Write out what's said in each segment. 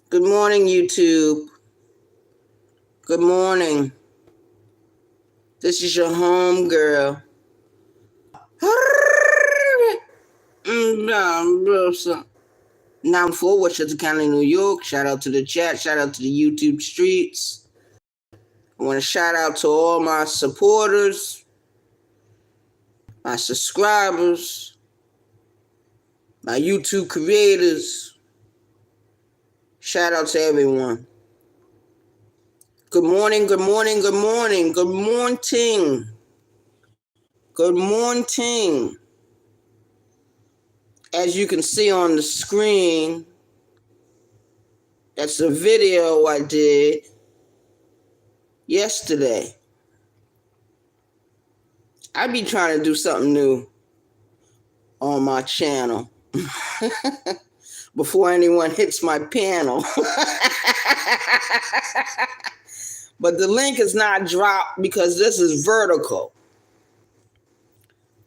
Good morning, YouTube. Good morning. This is your home girl. Now for Westchester County, New York. Shout out to the chat. Shout out to the YouTube streets. I want to shout out to all my supporters, my subscribers, my YouTube creators. Shout out to everyone. Good morning, good morning, good morning, good morning. Good morning. As you can see on the screen, that's a video I did yesterday. I be trying to do something new on my channel before anyone hits my panel. But the link is not dropped because this is vertical.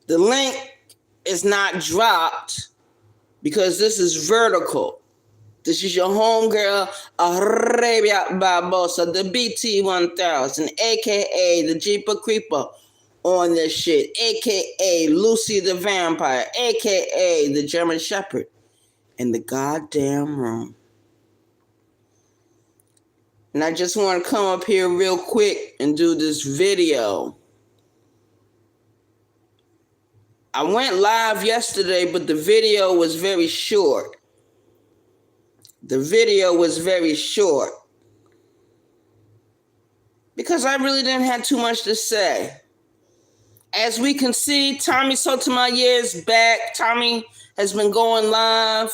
The link is not dropped because this is vertical. This is your homegirl, Arabia Barbosa, the BT1000, aka the Jeeper Creeper on this shit, aka Lucy the Vampire, aka the German Shepherd in the goddamn room. And I just want to come up here real quick and do this video. I went live yesterday, but the video was very short. Because I really didn't have too much to say. As we can see, Tommy Sotomayor is back. Tommy has been going live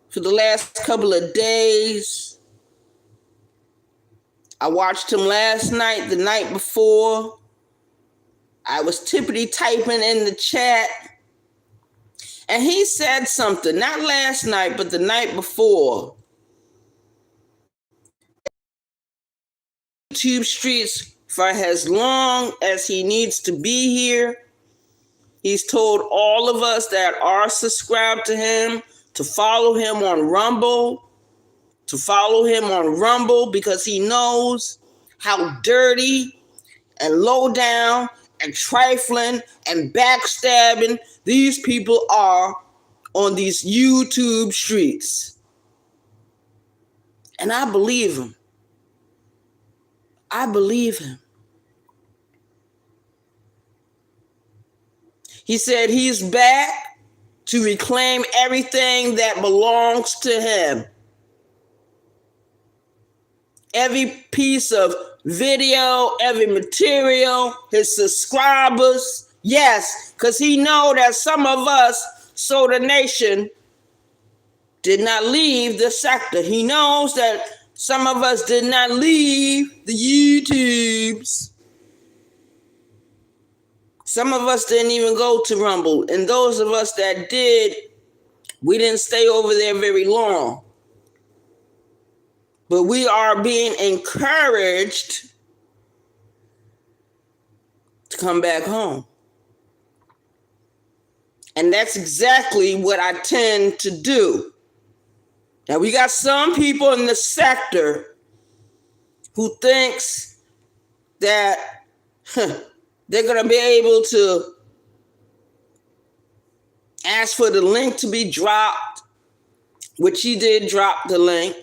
for the last couple of days. I watched him last night, the night before. I was tippity typing in the chat. And he said something, not last night, but the night before. YouTube streets for as long as he needs to be here. He's told all of us that are subscribed to him to follow him on Rumble. Because he knows how dirty and low down and trifling and backstabbing these people are on these YouTube streets. And I believe him. He said he's back to reclaim everything that belongs to him. Every piece of video, every material, his subscribers. Yes, because he know that some of us, Soda Nation, did not leave the sector. He knows that some of us did not leave the YouTubes. Some of us didn't even go to Rumble. And those of us that did, we didn't stay over there very long. But we are being encouraged to come back home. And that's exactly what I tend to do. Now, we got some people in the sector who thinks that they're going to be able to ask for the link to be dropped, which he did drop the link.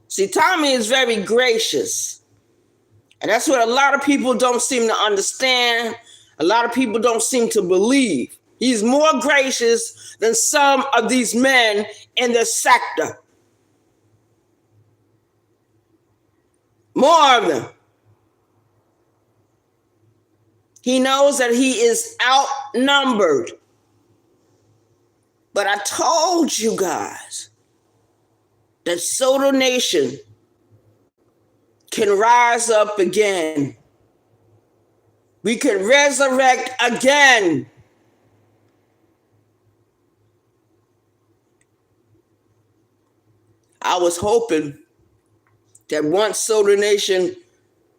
See, Tommy is very gracious. And that's what a lot of people don't seem to understand. A lot of people don't seem to believe. He's more gracious than some of these men in the sector. More of them. He knows that he is outnumbered. But I told you guys that Soda Nation can rise up again. We can resurrect again. I was hoping that once Soda Nation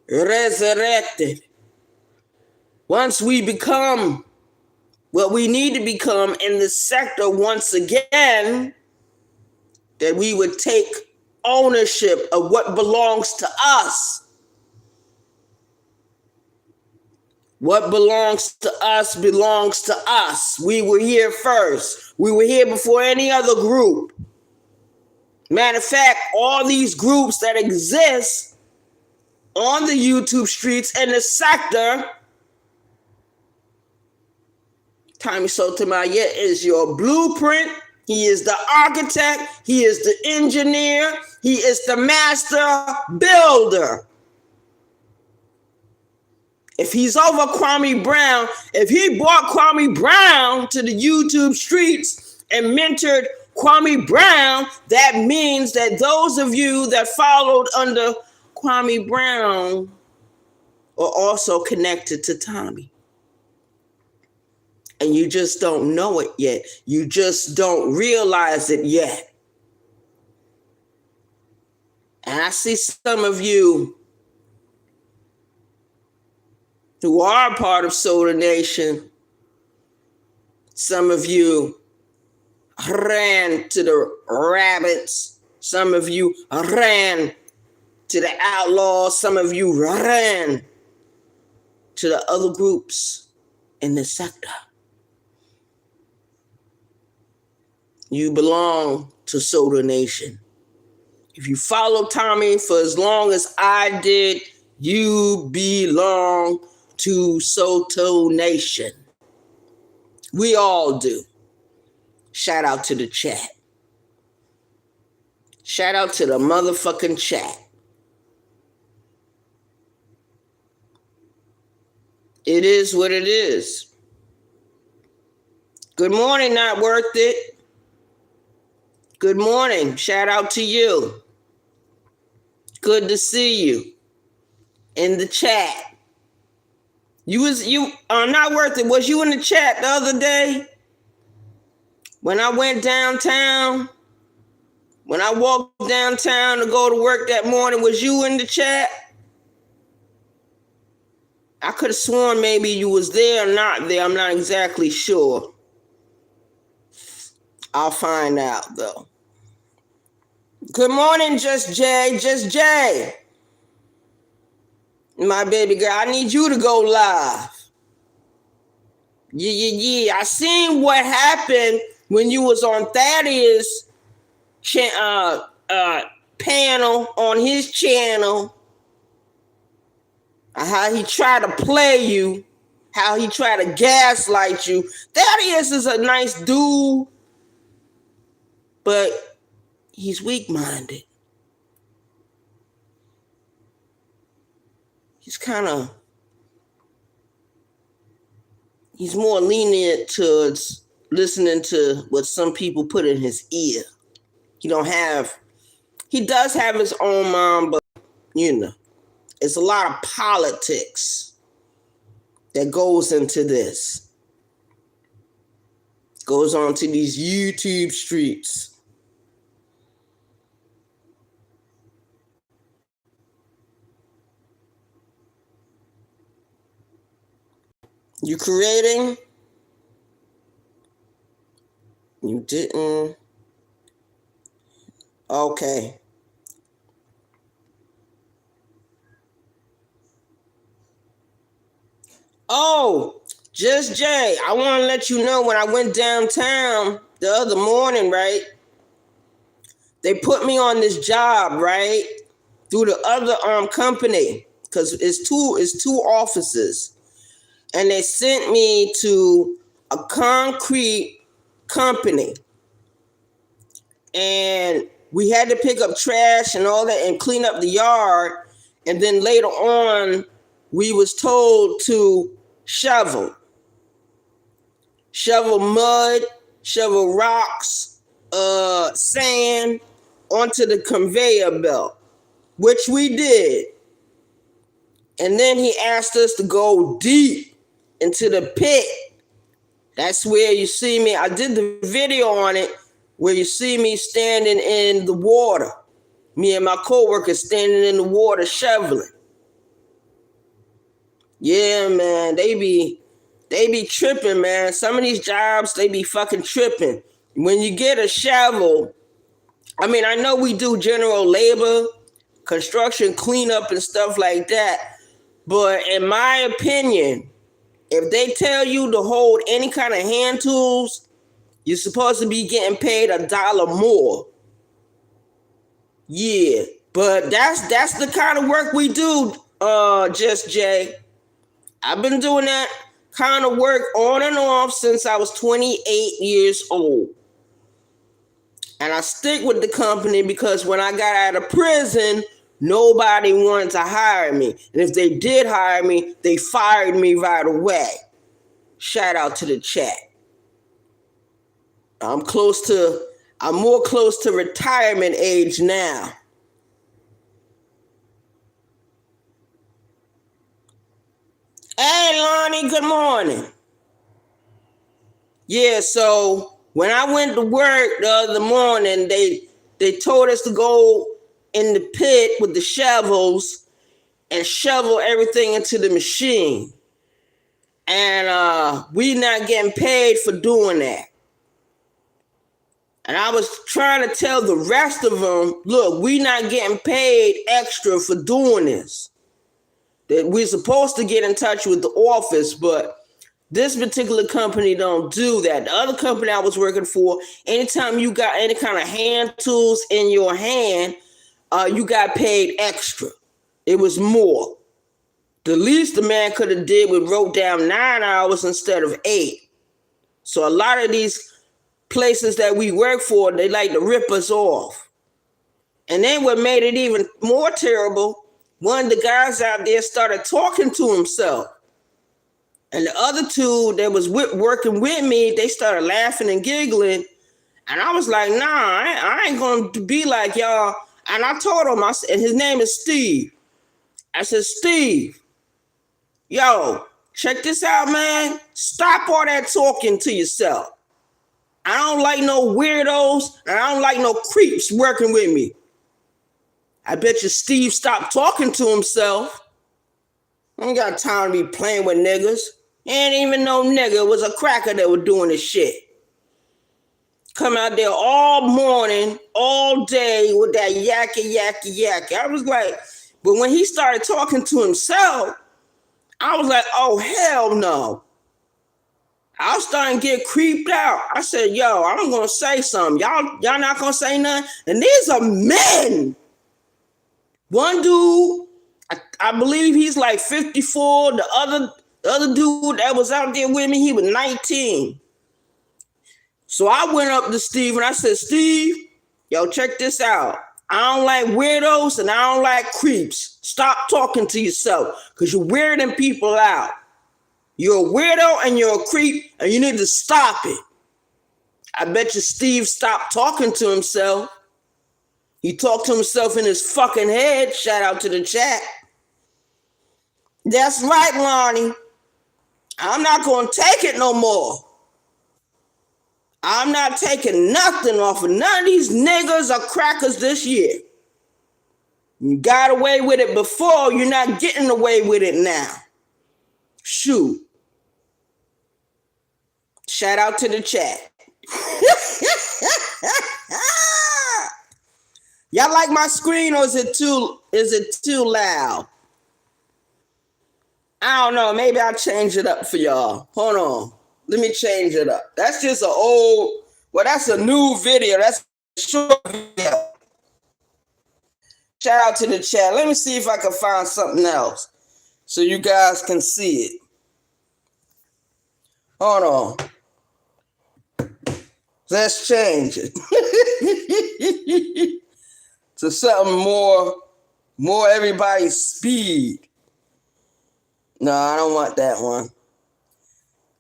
resurrected, once we become what we need to become in the sector once again, that we would take ownership of what belongs to us. What belongs to us belongs to us. We were here first. We were here before any other group. Matter of fact, all these groups that exist on the YouTube streets and the sector, Tommy Sotomayor is your blueprint. He is the architect. He is the engineer. He is the master builder. If he's over Kwame Brown, if he brought Kwame Brown to the YouTube streets and mentored Kwame Brown, that means that those of you that followed under Kwame Brown are also connected to Tommy. And you just don't know it yet. You just don't realize it yet. And I see some of you who are part of Soda Nation. Some of you ran to the rabbits. Some of you ran to the outlaws. Some of you ran to the other groups in the sector. You belong to Soda Nation. If you follow Tommy for as long as I did, you belong to Soto Nation. We all do. Shout out to the chat. Shout out to the motherfucking chat. It is what it is. Good morning, Not Worth It. Good morning. Shout out to you. Good to see you in the chat. You Not Worth It. Was you in the chat the other day? When I went downtown, when I walked downtown to go to work that morning, was you in the chat? I could have sworn maybe you was there or not there. I'm not exactly sure. I'll find out though. Good morning, Just Jay. Just Jay. My baby girl, I need you to go live. Yeah. I seen what happened when you was on Thaddeus' panel on his channel. How he tried to play you, how he tried to gaslight you. Thaddeus is a nice dude, but he's weak-minded. He's more lenient towards listening to what some people put in his ear. He does have his own mind, but it's a lot of politics that goes into this. Goes on to these YouTube streets. You creating? You didn't? Okay. Oh, Just Jay, I want to let you know when I went downtown the other morning, right? They put me on this job, right? Through the other company, because it's two offices. And they sent me to a concrete company. And we had to pick up trash and all that and clean up the yard. And then later on, we was told to shovel mud, shovel rocks, sand onto the conveyor belt, which we did. And then he asked us to go deep into the pit. That's where you see me. I did the video on it where you see me standing in the water. Me and my coworkers standing in the water shoveling. Yeah, man, they be tripping, man. Some of these jobs, they be fucking tripping. When you get a shovel I mean, I know we do general labor, construction cleanup and stuff like that, but in my opinion, if they tell you to hold any kind of hand tools, you're supposed to be getting paid $1 more. Yeah, but that's the kind of work we do, Just Jay. I've been doing that kind of work on and off since I was 28 years old. And I stick with the company because when I got out of prison, nobody wanted to hire me. And if they did hire me, they fired me right away. Shout out to the chat. I'm more close to retirement age now. Hey, Lonnie, good morning. Yeah, so when I went to work the other morning, they told us to go in the pit with the shovels and shovel everything into the machine. And we not getting paid for doing that. And I was trying to tell the rest of them, look, we not getting paid extra for doing this. That we're supposed to get in touch with the office, but this particular company don't do that. The other company I was working for, anytime you got any kind of hand tools in your hand, you got paid extra. It was more. The least the man could have did was wrote down 9 hours instead of 8. So a lot of these places that we work for, they like to rip us off. And then what made it even more terrible, one of the guys out there started talking to himself. And the other two that was working with me, they started laughing and giggling. And I was like, nah, I ain't going to be like y'all. And I told him, and his name is Steve. I said, Steve, yo, check this out, man. Stop all that talking to yourself. I don't like no weirdos, and I don't like no creeps working with me. I bet you Steve stopped talking to himself. I ain't got time to be playing with niggas. He ain't even no nigga. It was a cracker that was doing this shit. Come out there all morning, all day with that yakky. I was like, but when he started talking to himself, I was like, oh, hell no. I was starting to get creeped out. I said, yo, I'm going to say something. Y'all not going to say nothing? And these are men. One dude, I believe he's like 54. The other dude that was out there with me, he was 19. So I went up to Steve and I said, Steve, yo, check this out. I don't like weirdos and I don't like creeps. Stop talking to yourself because you're weirding people out. You're a weirdo and you're a creep and you need to stop it. I bet you Steve stopped talking to himself. He talked to himself in his fucking head. Shout out to the chat. That's right, Lonnie. I'm not going to take it no more. I'm not taking nothing off of none of these niggas or crackers this year. You got away with it before, you're not getting away with it now. Shoot. Shout out to the chat. Y'all like my screen or is it too loud? I don't know. Maybe I'll change it up for y'all. Hold on. Let me change it up. That's just that's a new video. That's a short video. Shout out to the chat. Let me see if I can find something else so you guys can see it. Hold on. Let's change it to something more everybody's speed. No, I don't want that one.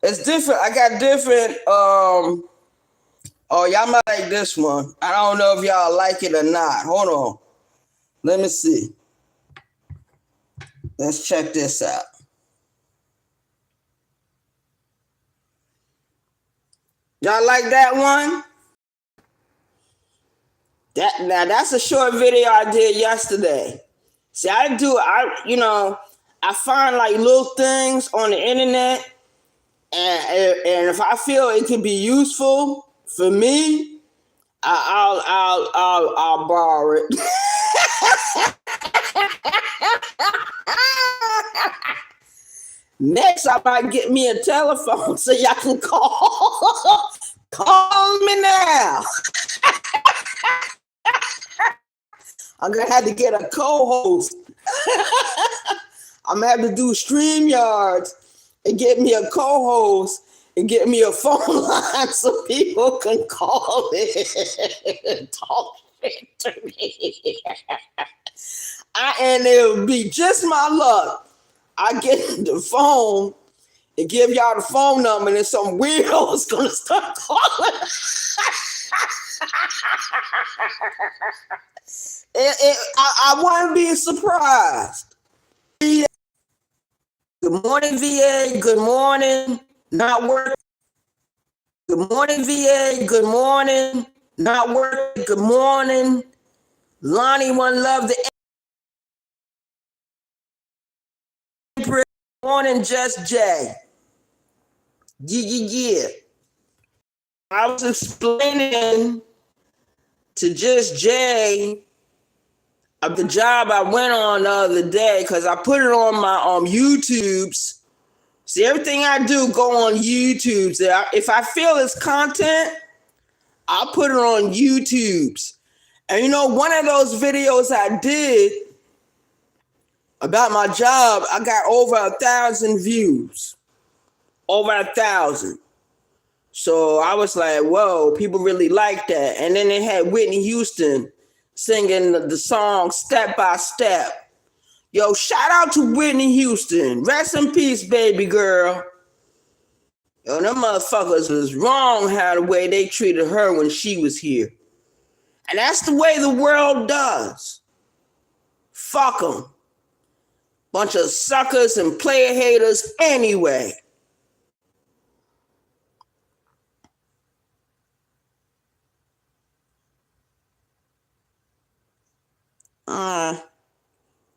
It's different. I got different. Oh, y'all might like this one. I don't know if y'all like it or not. Hold on. Let me see. Let's check this out. Y'all like that one? That's a short video I did yesterday. See, I find like little things on the internet, and if I feel it can be useful for me, I'll borrow it. Next, I might get me a telephone so y'all can call. Call me now. I'm gonna have to get a co-host. I'm gonna have to do StreamYards and get me a co-host and get me a phone line so people can call it and talk shit to me. And it'll be just my luck. I get the phone and give y'all the phone number, and then some weirdo is gonna start calling. I wouldn't be surprised. Good morning, VA. Good morning. Not working. Good morning, VA. Good morning. Not working. Good morning. Lonnie, one love the Empress. Good morning, Just Jay. Yeah. I was explaining to Just Jay of the job I went on the other day, because I put it on my YouTubes. See, everything I do go on YouTube. So if I feel it's content, I'll put it on YouTubes. And you know, one of those videos I did about my job, I got over 1,000 views. Over 1,000. So I was like, whoa, people really like that. And then they had Whitney Houston singing the song Step by Step. Yo, shout out to Whitney Houston. Rest in peace, baby girl. Yo, them motherfuckers was wrong how the way they treated her when she was here. And that's the way the world does. Fuck them. Bunch of suckers and player haters anyway.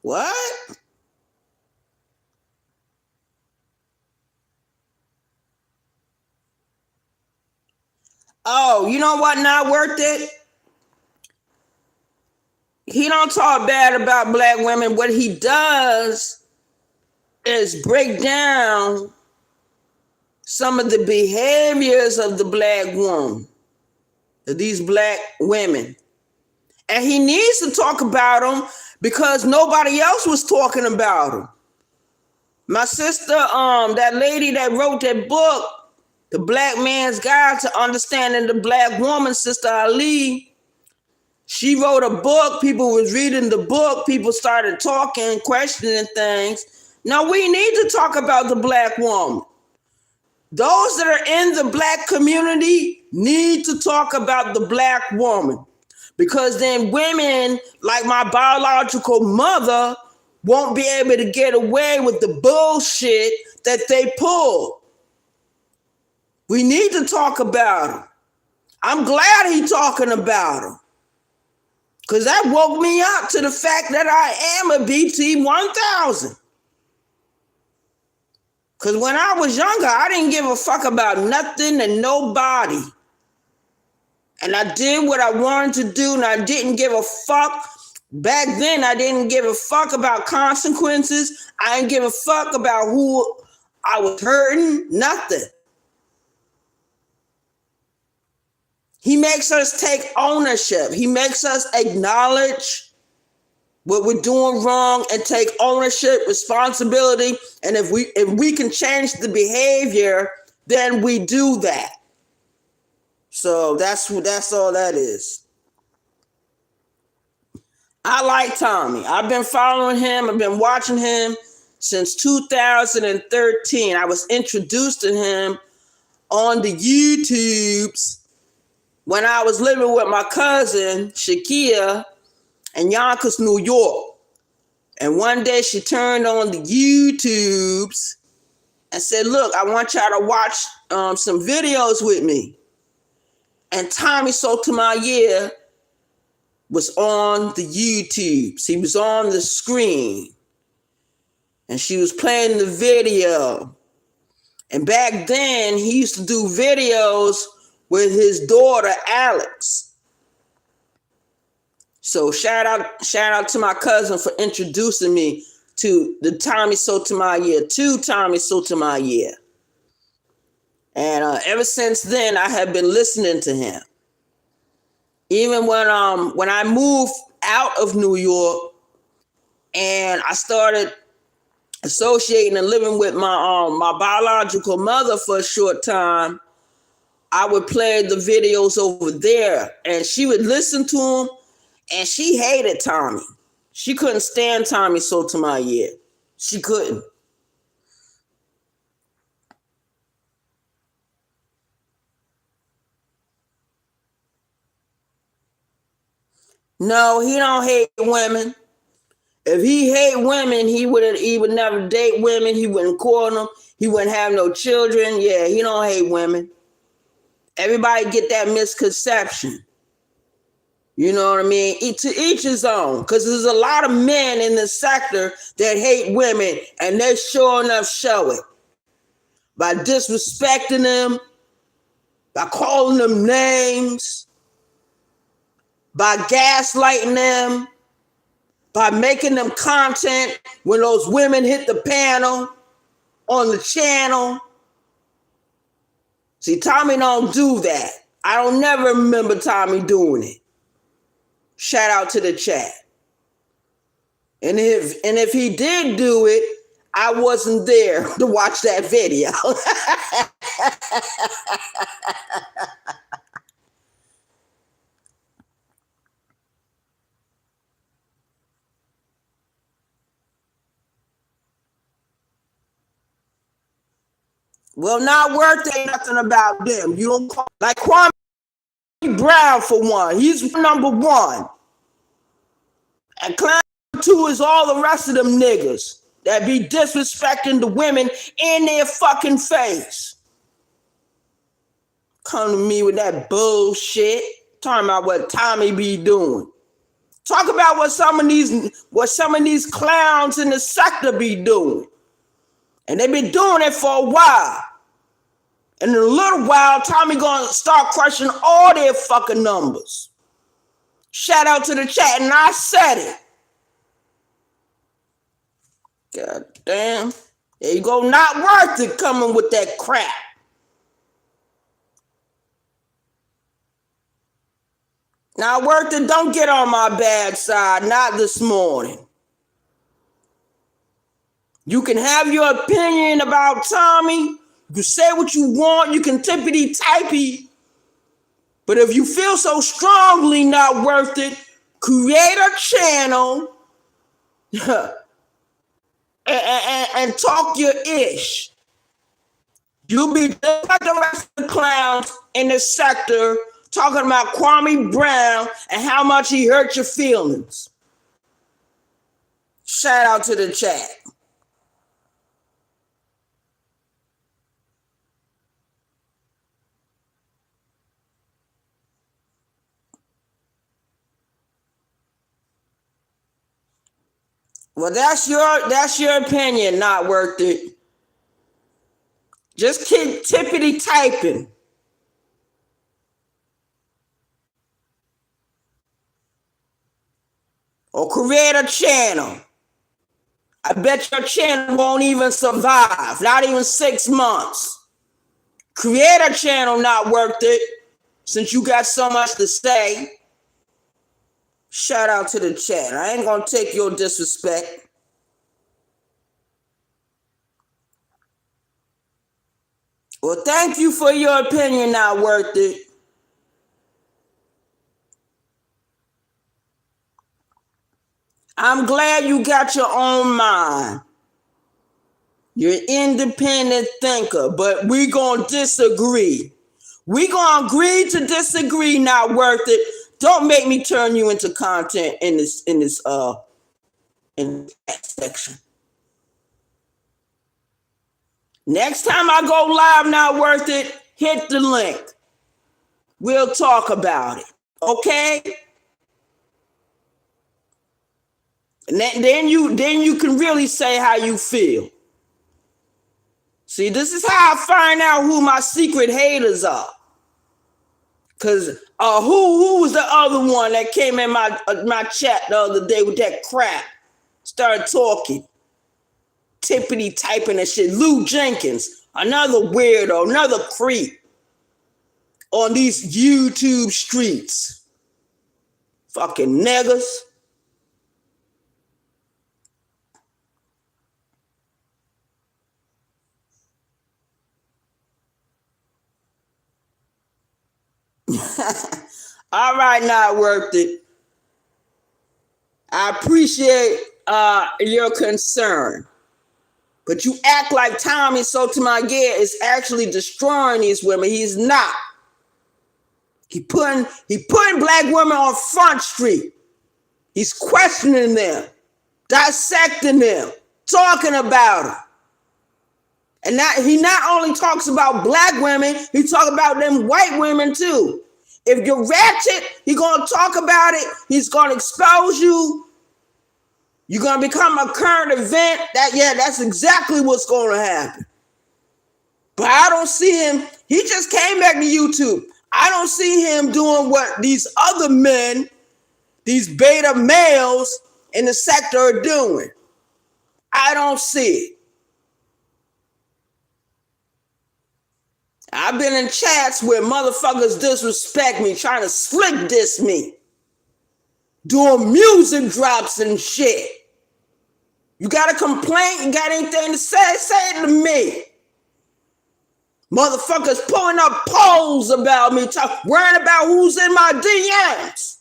What? Oh, you know what? Not worth it. He don't talk bad about black women. What he does is break down some of the behaviors of the black woman, of these black women. And he needs to talk about them because nobody else was talking about them. My sister, that lady that wrote that book, The Black Man's Guide to Understanding the Black Woman, Sister Ali, she wrote a book. People was reading the book. People started talking, questioning things. Now we need to talk about the black woman. Those that are in the black community need to talk about the black woman, because then women like my biological mother won't be able to get away with the bullshit that they pull. We need to talk about her. I'm glad he's talking about her, because that woke me up to the fact that I am a BT 1000. Because when I was younger, I didn't give a fuck about nothing and nobody. And I did what I wanted to do, and I didn't give a fuck. Back then, I didn't give a fuck about consequences. I didn't give a fuck about who I was hurting, nothing. He makes us take ownership. He makes us acknowledge what we're doing wrong and take ownership, responsibility. And if we can change the behavior, then we do that. So that's all that is. I like Tommy. I've been following him. I've been watching him since 2013. I was introduced to him on the YouTubes when I was living with my cousin, Shakia, in Yonkers, New York. And one day she turned on the YouTubes and said, look, I want y'all to watch some videos with me. And Tommy Sotomayor was on the YouTubes. He was on the screen. And she was playing the video. And back then, he used to do videos with his daughter, Alex. So shout out to my cousin for introducing me to the Tommy Sotomayor, to Tommy Sotomayor. And ever since then, I have been listening to him. Even when I moved out of New York and I started associating and living with my biological mother for a short time, I would play the videos over there, and she would listen to them, and she hated Tommy. She couldn't stand Tommy Sotomayor. She couldn't. No, he don't hate women. If he hate women, he would never date women. He wouldn't court them. He wouldn't have no children. Yeah, he don't hate women. Everybody get that misconception. You know what I mean? To each his own. Because there's a lot of men in the sector that hate women, and they sure enough show it. By disrespecting them, by calling them names, by gaslighting them, by making them content when those women hit the panel on the channel. See, Tommy don't do that. I don't never remember Tommy doing it. Shout out to the chat. And if he did do it, I wasn't there to watch that video. Well, not worth it, nothing about them. You don't call, like Kwame Brown for one. He's number one. And Clown 2 is all the rest of them niggas that be disrespecting the women in their fucking face. Come to me with that bullshit. Talking about what Tommy be doing. Talk about what some of these clowns in the sector be doing. And they've been doing it for a while. And in a little while, Tommy gonna start crushing all their fucking numbers. Shout out to the chat, and I said it. God damn. There you go, not worth it coming with that crap. Not worth it, don't get on my bad side, not this morning. You can have your opinion about Tommy. You can say what you want. You can tippity-typey. But if you feel so strongly not worth it, create a channel and talk your ish. You'll be just like the rest of the clowns in the sector talking about Kwame Brown and how much he hurt your feelings. Shout out to the chat. Well, that's your opinion, not worth it. Just keep tippity typing. Or create a channel. I bet your channel won't even survive, not even 6 months. Create a channel, not worth it, since you got so much to say. Shout out to the chat. I ain't gonna take your disrespect. Well, thank you for your opinion, not worth it. I'm glad you got your own mind. You're an independent thinker, but we gonna disagree. We gonna agree to disagree, not worth it. Don't make me turn you into content in that section. Next time I go live, not worth it, hit the link. We'll talk about it. Okay? And then you can really say how you feel. See, this is how I find out who my secret haters are. Cause who was the other one that came in my chat the other day with that crap? Started talking, tippity typing and shit. Lou Jenkins, another weirdo, another creep on these YouTube streets. Fucking niggas. All right, not worth it. I appreciate your concern, but you act like Tommy Sotomayor is actually destroying these women. He's not. He putting black women on Front Street. He's questioning them, dissecting them, talking about them. And he not only talks about black women, he talks about them white women too. If you're ratchet, he's going to talk about it. He's going to expose you. You're going to become a current event. That's exactly what's going to happen. But I don't see him. He just came back to YouTube. I don't see him doing what these other men, these beta males in the sector are doing. I don't see it. I've been in chats where motherfuckers disrespect me, trying to slick diss me, doing music drops and shit. You got a complaint? You got anything to say? Say it to me. Motherfuckers pulling up polls about me, worrying about who's in my DMs.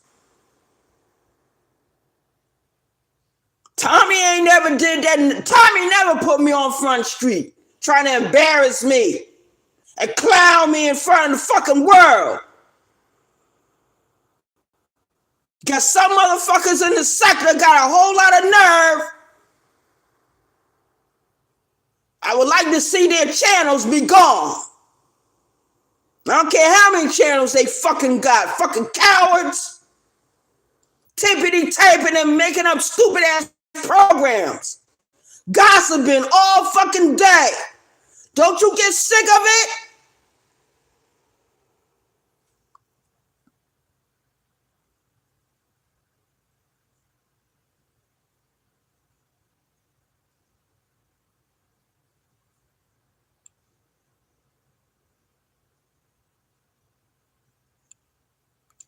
Tommy ain't never did that. Tommy never put me on Front Street, trying to embarrass me and clown me in front of the fucking world. Got some motherfuckers in the sector got a whole lot of nerve. I would like to see their channels be gone. I don't care how many channels they fucking got. Fucking cowards. Tippity typing and making up stupid ass programs. Gossiping all fucking day. Don't you get sick of it?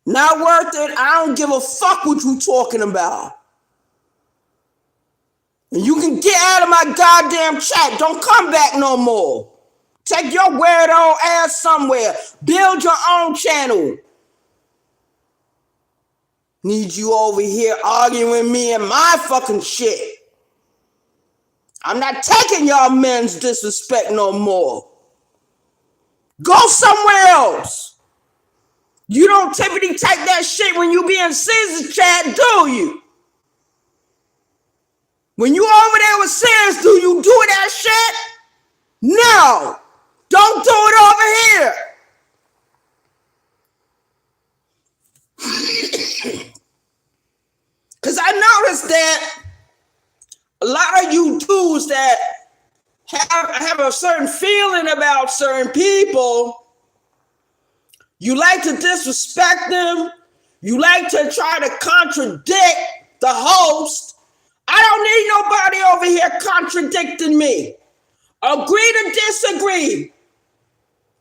Not worth it. I don't give a fuck what you talking about. And you can get out of my goddamn chat. Don't come back no more. Take your weirdo ass somewhere. Build your own channel. Need you over here arguing with me and my fucking shit. I'm not taking y'all men's disrespect no more. Go somewhere else. You don't typically take that shit when you be in Caesar's chat, do you? When you over there with Caesar, do you do that shit? No. Don't do it over here. Because I noticed that a lot of you dudes that have a certain feeling about certain people, you like to disrespect them. You like to try to contradict the host. I don't need nobody over here contradicting me. Agree to disagree.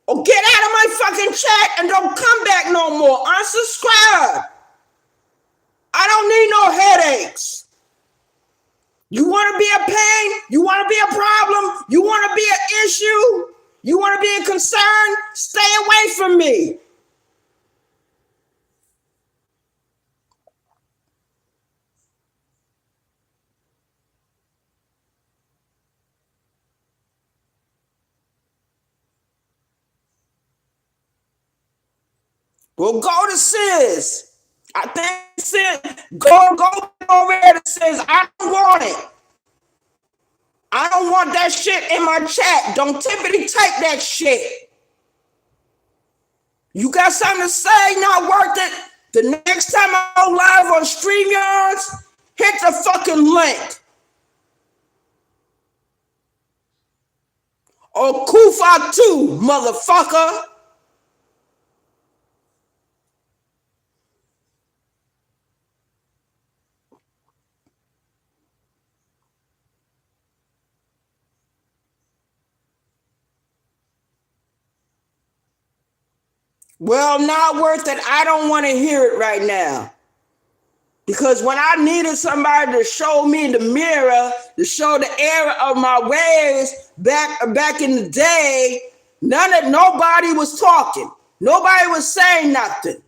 Or get out of my fucking chat and don't come back no more. Unsubscribe. I don't need no headaches. You want to be a pain? You want to be a problem? You want to be an issue? You want to be a concern? Stay away from me. Well, go to Sis. I think Sis, go over there to Sis. I don't want it. I don't want that shit in my chat. Don't typically type that shit. You got something to say? Not worth it. The next time I go live on StreamYards, hit the fucking link. Or Kufa 2, motherfucker. Well, not worth it. I don't want to hear it right now. Because when I needed somebody to show me the mirror, to show the error of my ways back in the day, nobody was talking. Nobody was saying nothing.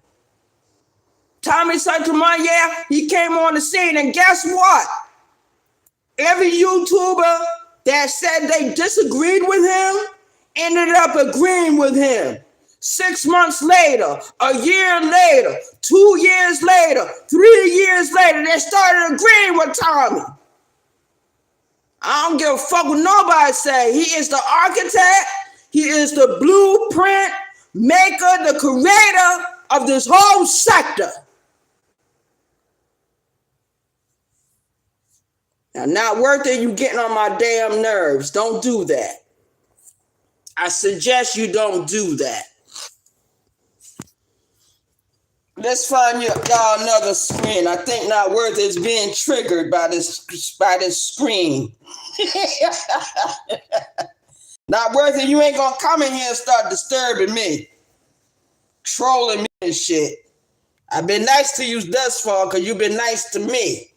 Tommy Sotomayor, yeah, he came on the scene, and guess what? Every YouTuber that said they disagreed with him ended up agreeing with him. 6 months later, a year later, 2 years later, 3 years later, they started agreeing with Tommy. I don't give a fuck what nobody say. He is the architect. He is the blueprint maker, the creator of this whole sector. Now, not worth it, you getting on my damn nerves. Don't do that. I suggest you don't do that. Let's find y'all another screen. I think not worth it is being triggered by this screen. Not worth it. You ain't gonna come in here and start disturbing me, trolling me and shit. I've been nice to you thus far because you've been nice to me.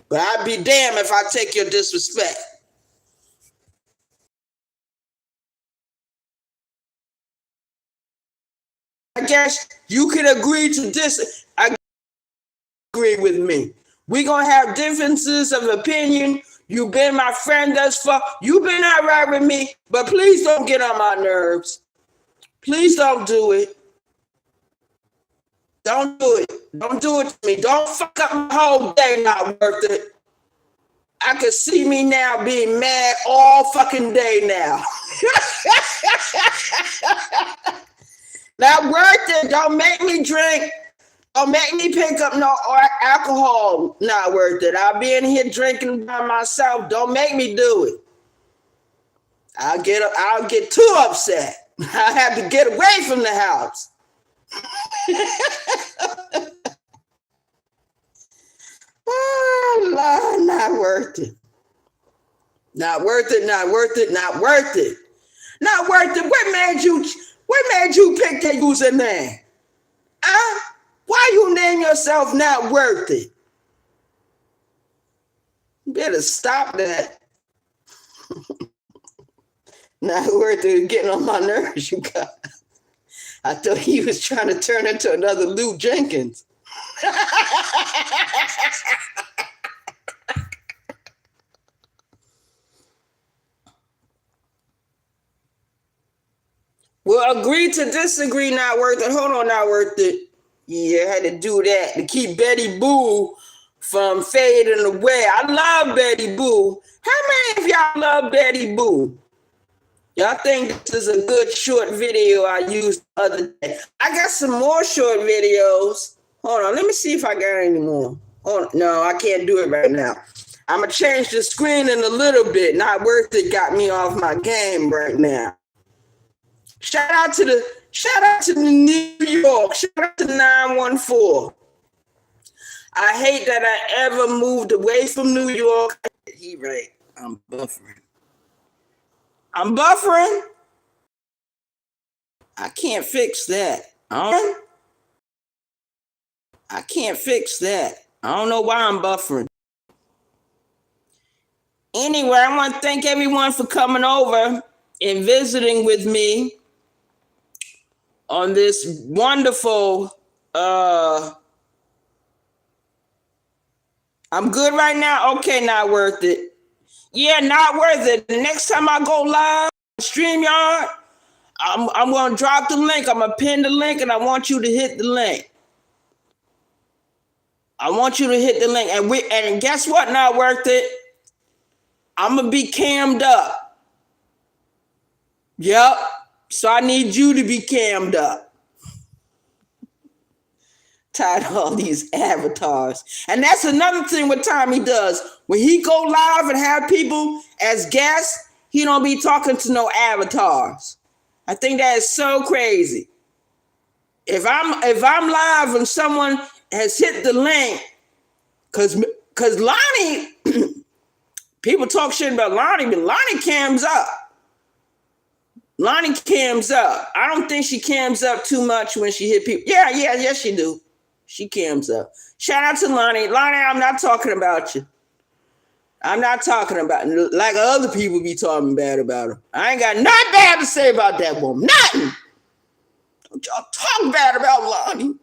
But I'd be damned if I take your disrespect. I guess you can agree to this. I agree with me. We're going to have differences of opinion. You've been my friend thus far. You've been all right with me. But please don't get on my nerves. Please don't do it. Don't do it. Don't do it to me. Don't fuck up my whole day. Not worth it. I can see me now being mad all fucking day now. Not worth it. Don't make me drink. Don't make me pick up no alcohol. Not worth it. I'll be in here drinking by myself. Don't make me do it. I'll get too upset. I have to get away from the house. Oh, Lord, not worth it. Not worth it, not worth it, not worth it. Not worth it. What made you pick that username? Why you name yourself not worth it? You better stop that. Not worth it. Getting on my nerves, you guys. I thought he was trying to turn into another Lou Jenkins. Well, agree to disagree, not worth it. Hold on, not worth it. Yeah, I had to do that to keep Betty Boo from fading away. I love Betty Boo. How many of y'all love Betty Boo? Y'all think this is a good short video I used the other day? I got some more short videos. Hold on, let me see if I got any more. Hold on. No, I can't do it right now. I'm going to change the screen in a little bit. Not worth it got me off my game right now. Shout out to the New York. Shout out to 914. I hate that I ever moved away from New York. He right. I'm buffering. I can't fix that. I can't fix that. I don't know why I'm buffering. Anyway, I want to thank everyone for coming over and visiting with me on this wonderful, I'm good right now? Okay, not worth it. Yeah, not worth it. The next time I go live on StreamYard, I'm going to drop the link. I'm going to pin the link, and I want you to hit the link. I want you to hit the link. And guess what? Not worth it. I'm going to be cammed up. Yep. So I need you to be cammed up. Tired of all these avatars. And that's another thing what Tommy does. When he go live and have people as guests, he don't be talking to no avatars. I think that is so crazy. If I'm live and someone has hit the link, cause Lonnie, people talk shit about Lonnie, but Lonnie cams up. Lonnie cams up. I don't think she cams up too much when she hit people. Yes, she do. She cams up. Shout out to Lonnie. Lonnie, I'm not talking about you. I'm not talking about like other people be talking bad about her. I ain't got nothing bad to say about that woman. Nothing. Don't y'all talk bad about Lonnie.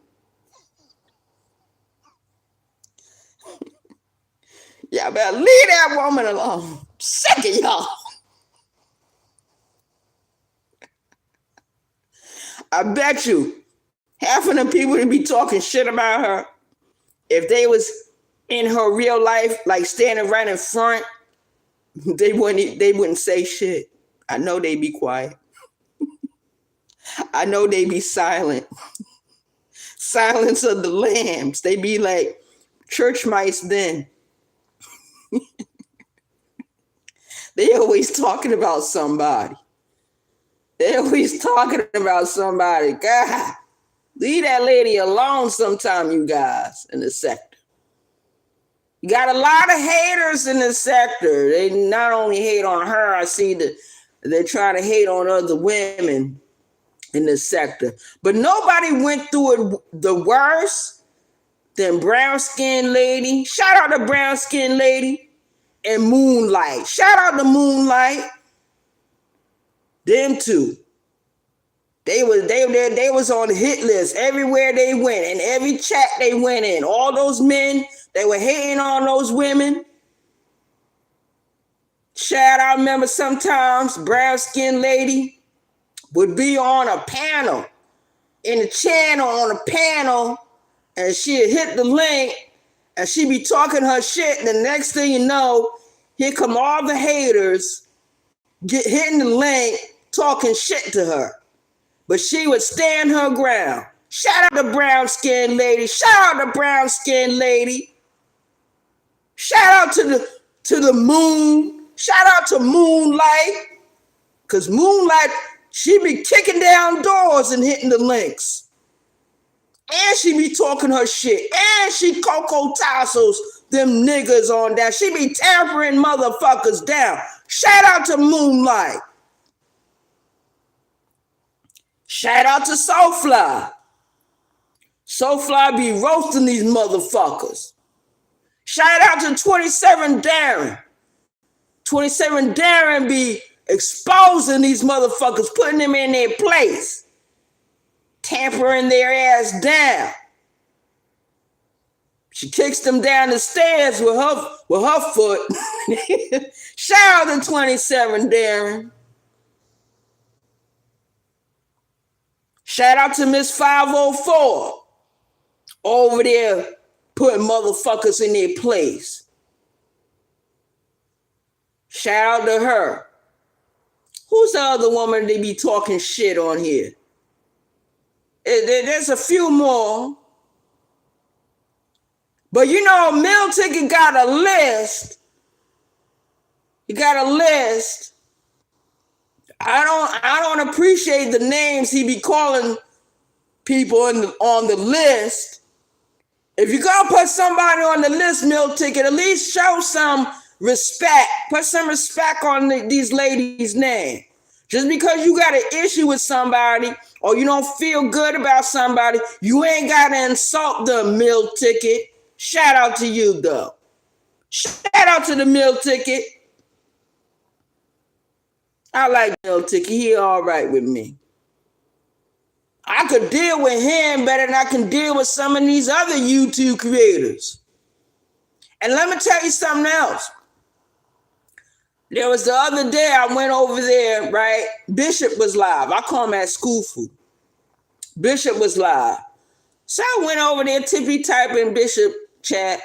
Y'all better leave that woman alone. I'm sick of y'all. I bet you half of the people that be talking shit about her, if they was in her real life, like standing right in front, they wouldn't say shit. I know they be quiet. I know they be silent. Silence of the lambs. They be like church mice then. They always talking about somebody. They always talking about somebody. God, leave that lady alone sometime, you guys, in the sector. You got a lot of haters in the sector. They not only hate on her, I see that they're trying to hate on other women in the sector. But nobody went through it the worst than Brown Skin Lady. Shout out to Brown Skin Lady and Moonlight. Shout out to Moonlight. Them two. They was on the hit list everywhere they went, in every chat they went in. All those men, they were hating on those women. Shout out, I remember sometimes Brown Skin Lady would be on a panel, in the channel on a panel, and she'd hit the link, and she'd be talking her shit, and the next thing you know, here come all the haters hitting the link, talking shit to her. But she would stand her ground. Shout out to Brown Skin Lady. Shout out to Brown Skin Lady. Shout out to the moon. Shout out to Moonlight. Because Moonlight, she be kicking down doors and hitting the links. And she be talking her shit. And she Coco Tassos them niggas on that. She be tampering motherfuckers down. Shout out to Moonlight. Shout out to Soulfly. Soulfly be roasting these motherfuckers. Shout out to 27 Darren. 27 Darren be exposing these motherfuckers, putting them in their place, tampering their ass down. She kicks them down the stairs with her foot. Shout out to 27 Darren. Shout out to Miss 504 over there putting motherfuckers in their place. Shout out to her. Who's the other woman they be talking shit on here? There's a few more. But you know, Meal Ticket got a list. He got a list. I don't appreciate the names he be calling people on the list. If you're gonna put somebody on the list, Meal Ticket, at least show some respect. Put some respect on these ladies' name. Just because you got an issue with somebody or you don't feel good about somebody, you ain't gotta insult the Meal Ticket. Shout out to you though. Shout out to the Meal Ticket. I like Meal Ticket. He all right with me. I could deal with him better than I can deal with some of these other YouTube creators. And let me tell you something else. There was the other day I went over there, right? Bishop was live. I call him at School Food. Bishop was live. So I went over there, tippy typing Bishop chat.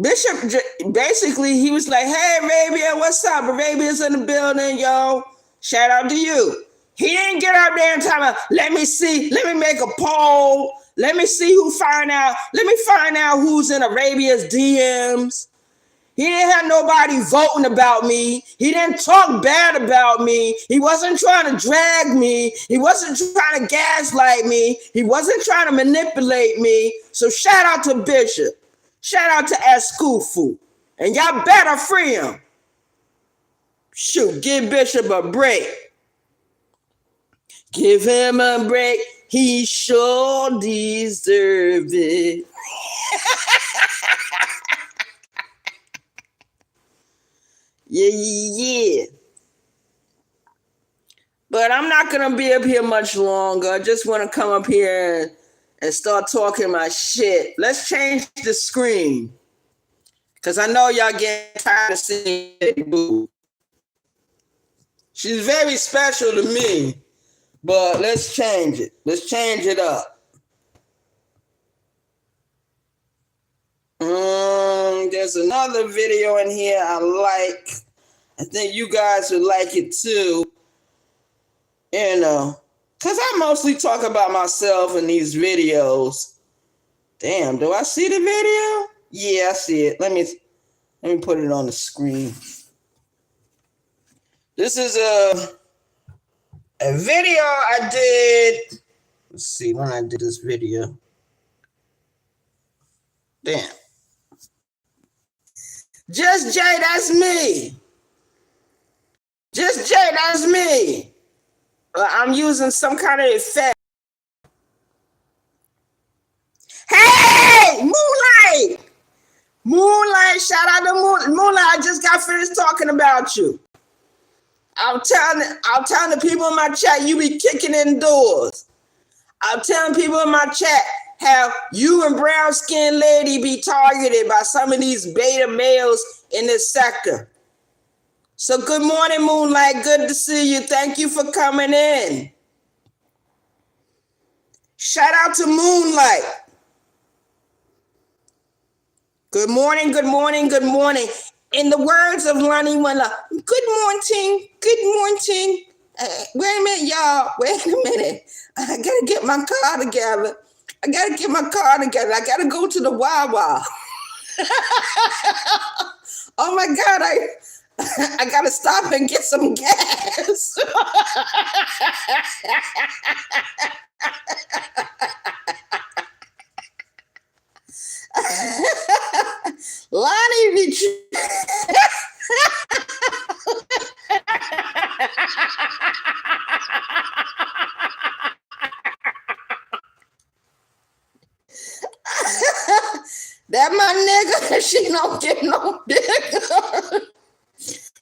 Bishop, basically, he was like, hey, Arabia, what's up? Arabia's in the building, yo. Shout out to you. He didn't get up there and tell me, let me see, let me make a poll. Let me see who find out. Let me find out who's in Arabia's DMs. He didn't have nobody voting about me. He didn't talk bad about me. He wasn't trying to drag me. He wasn't trying to gaslight me. He wasn't trying to manipulate me. So shout out to Bishop. Shout out to Askufu. And y'all better free him. Shoot, give Bishop a break. Give him a break. He sure deserves it. Yeah. But I'm not going to be up here much longer. I just want to come up here and start talking my shit. Let's change the screen. Because I know y'all getting tired of seeing Boo. She's very special to me. But let's change it. Let's change it up. There's another video in here I like. I think you guys would like it too. You know, because I mostly talk about myself in these videos. Damn, do I see the video? Yeah, I see it. Let me put it on the screen. This is a video I did. Let's see when I did this video. Damn. Just Jay, that's me. Just Jay, that's me. I'm using some kind of effect. Hey, Moonlight! Moonlight, shout out to Moonlight. I just got finished talking about you. I'm telling the people in my chat you be kicking in doors. I'm telling people in my chat how you and brown skinned lady be targeted by some of these beta males in this sector. So good morning, Moonlight. Good to see you. Thank you for coming in. Shout out to Moonlight. Good morning, good morning, good morning. In the words of Lonnie Willa, good morning, good morning. Wait a minute, y'all. Wait a minute. I gotta get my car together. I gotta go to the Wawa. Oh my God, I gotta stop and get some gas. Lonnie be that my nigga, she don't get no dick.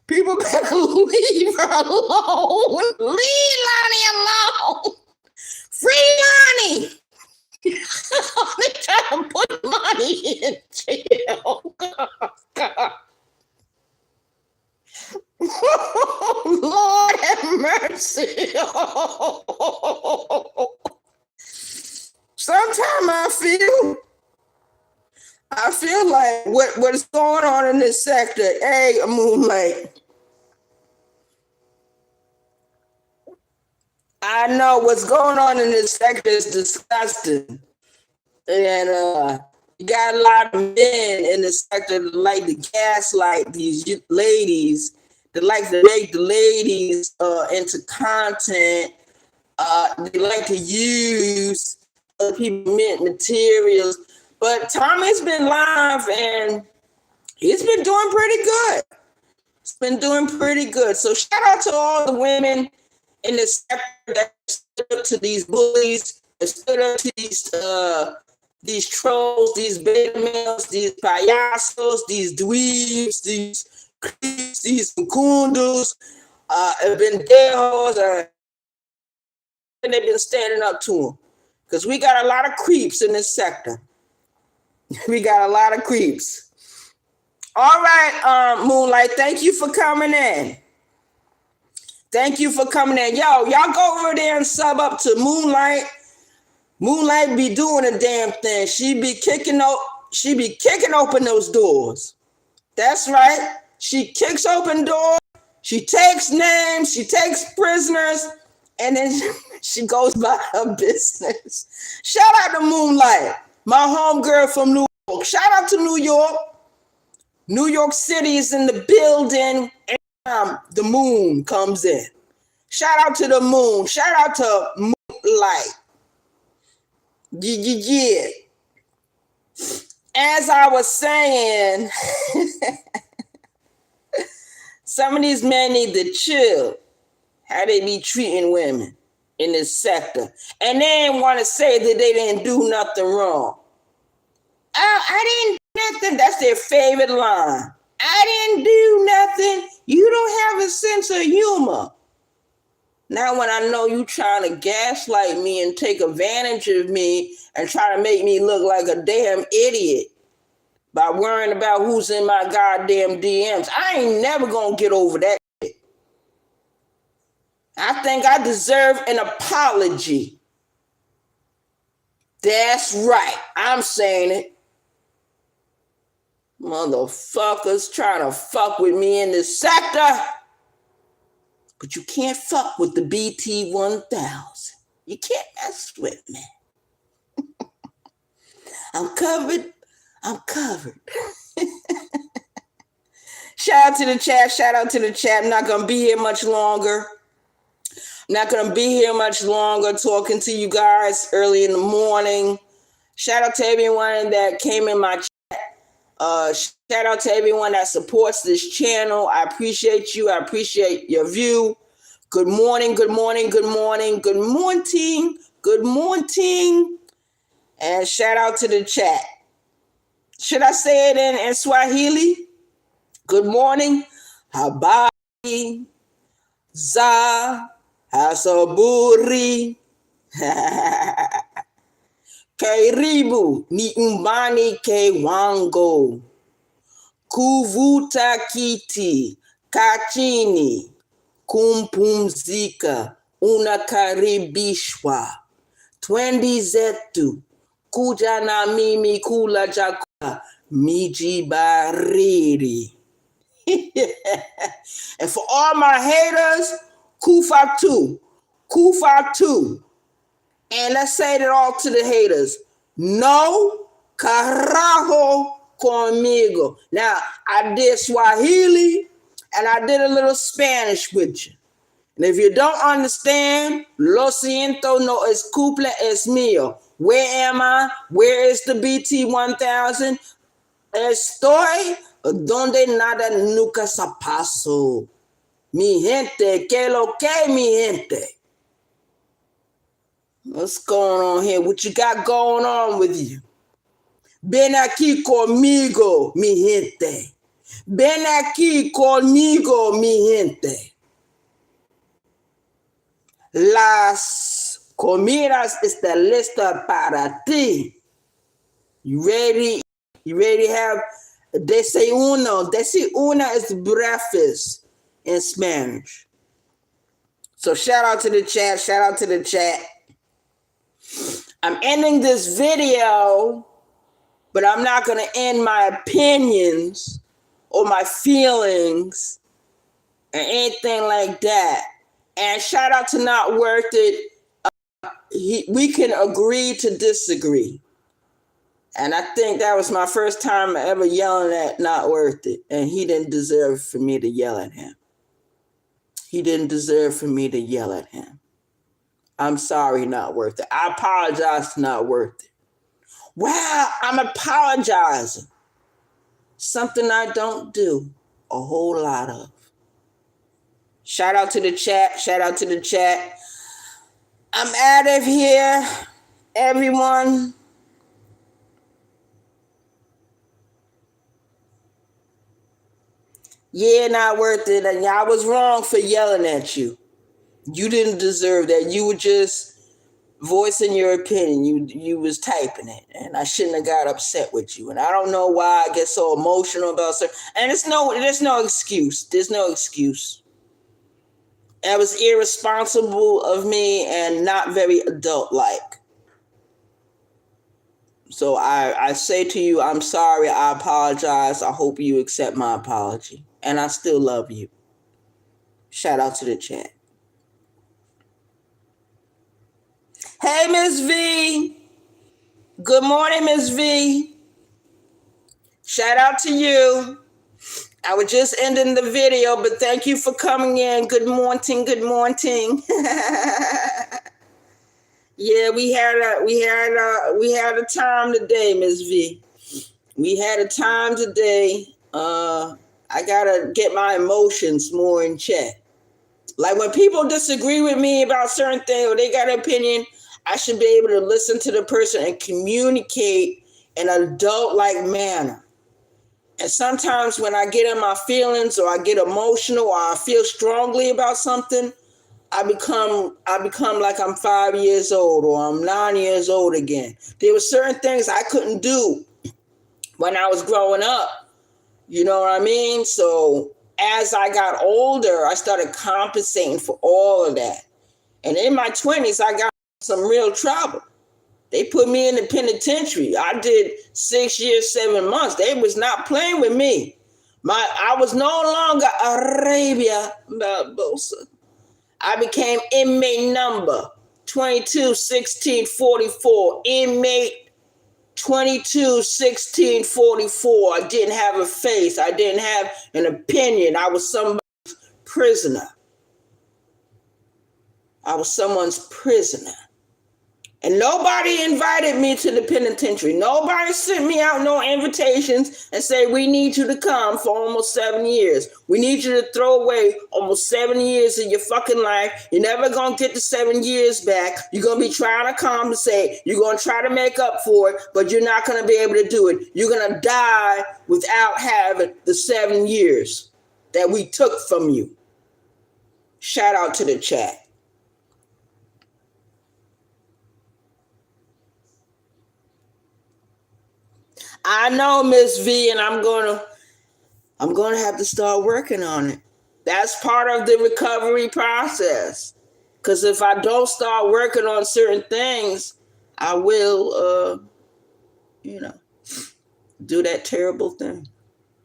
People better leave her alone. Leave Lonnie alone. Free Lonnie. They try to put Lonnie in jail. Lord have mercy. Sometimes I feel like what is going on in this sector. Hey, Moonlight. I know what's going on in this sector is disgusting. And you got a lot of men in the sector that like to gaslight these ladies, that like to make the ladies into content. They like to use other people's materials. But Tommy's been live and he's been doing pretty good. He's been doing pretty good. So shout out to all the women in the sector that stood up to these bullies, that stood up to these trolls, these beta males, these payasos, these dweebs, these creeps, these kundos, pendejos, and they've been standing up to them. Because we got a lot of creeps in this sector. We got a lot of creeps. All right, Moonlight, thank you for coming in. Thank you for coming in. Yo, y'all go over there and sub up to Moonlight. Moonlight be doing a damn thing. She be kicking open those doors. That's right. She kicks open doors. She takes names. She takes prisoners. And then she goes by her business. Shout out to Moonlight, my homegirl from New York. Shout out to New York. New York City is in the building. And the moon comes in. Shout out to the moon. Shout out to Moonlight. Yeah. As I was saying, some of these men need to chill. How they be treating women. in this sector. And they didn't want to say that they didn't do nothing wrong. I didn't do nothing. That's their favorite line. I didn't do nothing. You don't have a sense of humor. Now when I know you trying to gaslight me and take advantage of me and try to make me look like a damn idiot by worrying about who's in my goddamn DMs, I ain't never gonna get over that shit. I think I deserve an apology. That's right. I'm saying it. Motherfuckers trying to fuck with me in this sector. But you can't fuck with the BT 1000. You can't mess with me. I'm covered. I'm covered. Shout out to the chat. Shout out to the chat. I'm not going to be here much longer. Talking to you guys early in the morning. Shout out to everyone that came in my chat. Shout out to everyone that supports this channel. I appreciate you. I appreciate your view. Good morning, good morning, good morning, good morning, good morning. And shout out to the chat. Should I say it in Swahili? Good morning. Habari za asubuhi. Karibu ni umbani wangu. Kuvuta kiti, kachini, kumpumzika, unakaribishwa. Twendi zetu, kuja na mimi kula chakula, miji baridi. And for all my haters, Kufatu. And let's say it all to the haters. No carajo conmigo. Now, I did Swahili and I did a little Spanish with you. And if you don't understand, lo siento, no es cumple, es mío. Where am I? Where is the BT 1000? Estoy donde nada nunca se pasó. Mi gente, que lo que, mi gente? What's going on here? What you got going on with you? Ven aquí conmigo, mi gente. Ven aquí conmigo, mi gente. Las comidas está lista para ti. You ready? You ready to have desayuno? Desayuno is breakfast in Spanish. So shout out to the chat. Shout out to the chat. I'm ending this video, but I'm not going to end my opinions or my feelings or anything like that. And shout out to Not Worth It. We can agree to disagree. And I think that was my first time ever yelling at Not Worth It. And he didn't deserve for me to yell at him. He didn't deserve for me to yell at him. I'm sorry, Not Worth It. I apologize to Not Worth It. Wow, I'm apologizing. Something I don't do a whole lot of. Shout out to the chat. Shout out to the chat. I'm out of here, everyone. Yeah, Not Worth It. And I was wrong for yelling at you. You didn't deserve that. You were just voicing your opinion. You was typing it, and I shouldn't have got upset with you. And I don't know why I get so emotional about certain. And there's no excuse. There's no excuse. That was irresponsible of me and not very adult-like. So I say to you, I'm sorry. I apologize. I hope you accept my apology. And I still love you. Shout out to the chat. Hey, Miss V. Good morning, Miss V. Shout out to you. I was just ending the video, but thank you for coming in. Good morning, good morning. Yeah, we had a time today, Miss V. We had a time today. I gotta get my emotions more in check. Like when people disagree with me about certain things or they got an opinion, I should be able to listen to the person and communicate in an adult-like manner. And sometimes when I get in my feelings or I get emotional or I feel strongly about something, I become like I'm 5 years old or I'm 9 years old again. There were certain things I couldn't do when I was growing up. You know what I mean? So as I got older, I started compensating for all of that. And in my 20s, I got some real trouble. They put me in the penitentiary. I did 6 years, 7 months. They was not playing with me. I was no longer Arabia Barbosa. I became inmate number 221644. Inmate 221644. I didn't have a face. I didn't have an opinion. I was somebody's prisoner. I was someone's prisoner. And nobody invited me to the penitentiary. Nobody sent me out no invitations and say, we need you to come for almost 7 years. We need you to throw away almost 7 years of your fucking life. You're never going to get the 7 years back. You're going to be trying to compensate. You're going to try to make up for it, but you're not going to be able to do it. You're going to die without having the 7 years that we took from you. Shout out to the chat. I know, Miss V, and I'm gonna have to start working on it. That's part of the recovery process. Because if I don't start working on certain things, I will, do that terrible thing.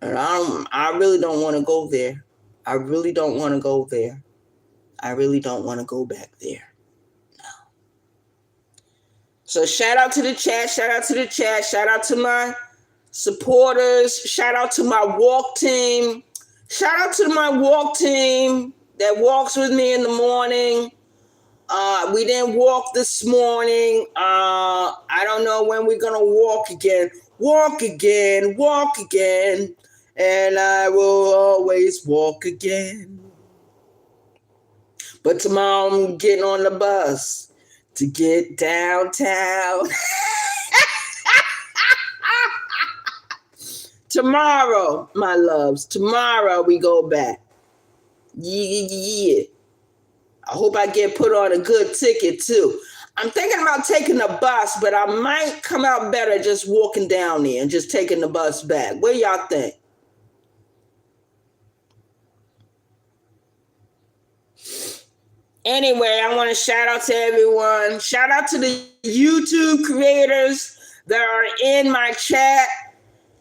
And I really don't want to go there. I really don't want to go there. I really don't want to go back there. No. So shout out to the chat. Shout out to the chat. Shout out to my supporters. Shout out to my walk team. Shout out to my walk team that walks with me in the morning. We didn't walk this morning. I don't know when we're going to walk again. Walk again, walk again. And I will always walk again. But tomorrow I'm getting on the bus to get downtown. Tomorrow, my loves, tomorrow we go back. Yeah. I hope I get put on a good ticket too. I'm thinking about taking the bus, but I might come out better just walking down there and just taking the bus back. What do y'all think? Anyway, I want to shout out to everyone. Shout out to the YouTube creators that are in my chat.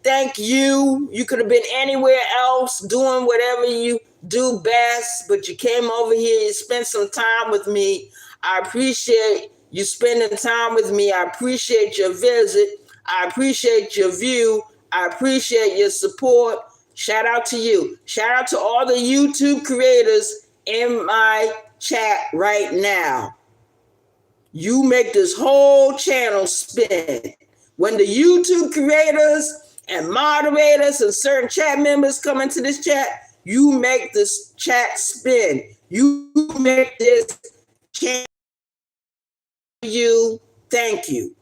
Thank you. You could have been anywhere else doing whatever you do best, but you came over here, you spent some time with me. I appreciate you spending time with me. I appreciate your visit. I appreciate your view. I appreciate your support. Shout out to you. Shout out to all the YouTube creators in my chat right now. You make this whole channel spin. When the YouTube creators and moderators and certain chat members come into this chat, you make this chat spin. You make this chat. You, thank you.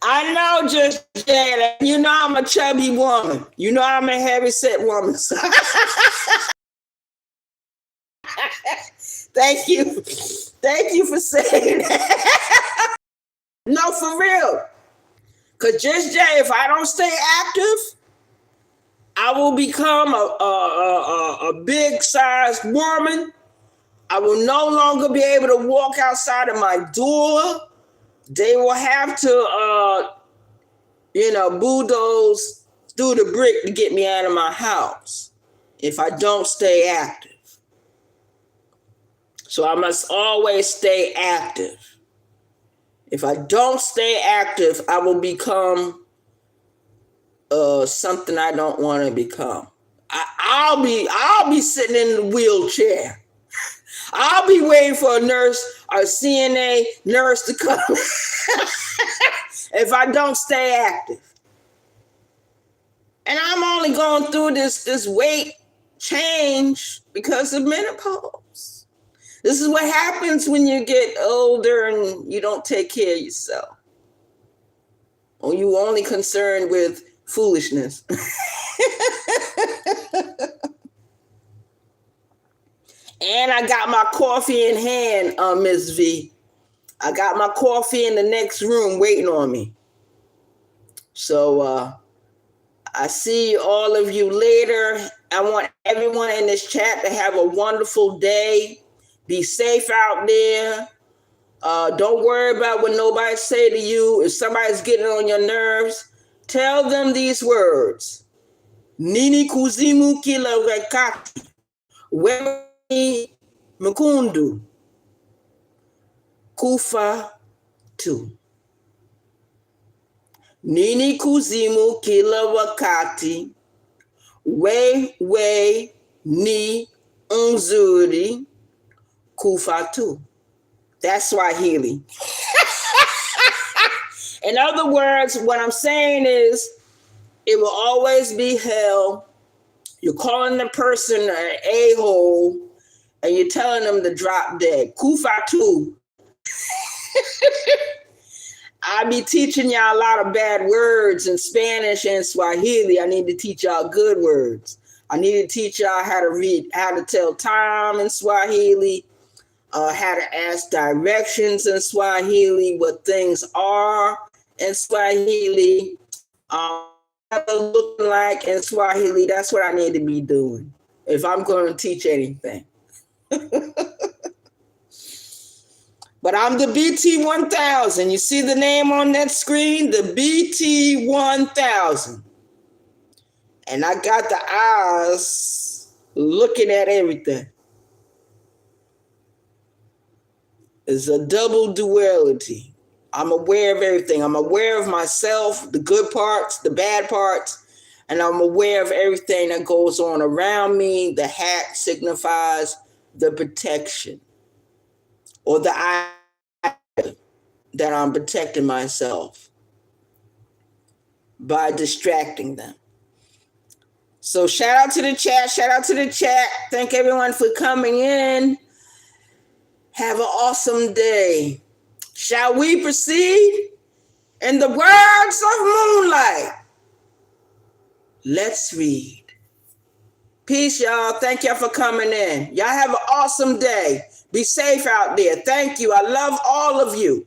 I know, just Janet. You know I'm a chubby woman. You know I'm a heavy-set woman. Thank you. Thank you for saying that. No, for real. Because just Jay, if I don't stay active, I will become a big-sized woman. I will no longer be able to walk outside of my door. They will have to, bulldoze through the brick to get me out of my house if I don't stay active. So I must always stay active. If I don't stay active, I will become something I don't want to become. I'll be sitting in the wheelchair. I'll be waiting for a nurse, a CNA nurse to come if I don't stay active. And I'm only going through this weight change because of menopause. This is what happens when you get older and you don't take care of yourself. Or you only concerned with foolishness. And I got my coffee in hand, Miss V. I got my coffee in the next room waiting on me. So I see all of you later. I want everyone in this chat to have a wonderful day. Be safe out there. Don't worry about what nobody say to you. If somebody's getting on your nerves, tell them these words. Nini kuzimu kila wakati. Wewe mkundu. Kufa tu. Nini kuzimu kila wakati. We ni nzuri. Kufa tu. That's Swahili. In other words, what I'm saying is, it will always be hell. You're calling the person an a-hole, and you're telling them to drop dead. Kufa tu. I be teaching y'all a lot of bad words in Spanish and Swahili. I need to teach y'all good words. I need to teach y'all how to read, how to tell time in Swahili, how to ask directions in Swahili, what things are in Swahili, what they're looking like in Swahili. That's what I need to be doing if I'm going to teach anything. But I'm the BT1000. You see the name on that screen? The BT1000. And I got the eyes looking at everything. It's a double duality. I'm aware of everything. I'm aware of myself, the good parts, the bad parts, and I'm aware of everything that goes on around me. The hat signifies the protection, or the eye that I'm protecting myself by distracting them. So shout out to the chat. Shout out to the chat. Thank everyone for coming in. Have an awesome day. Shall we proceed? In the words of Moonlight, let's read. Peace, y'all. Thank y'all for coming in. Y'all have an awesome day. Be safe out there. Thank you. I love all of you.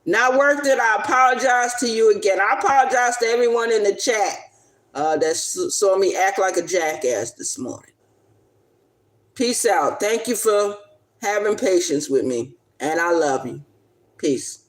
Not worth it. I apologize to you again. I apologize to everyone in the chat that saw me act like a jackass this morning. Peace out. Thank you for having patience with me. And I love you. Peace.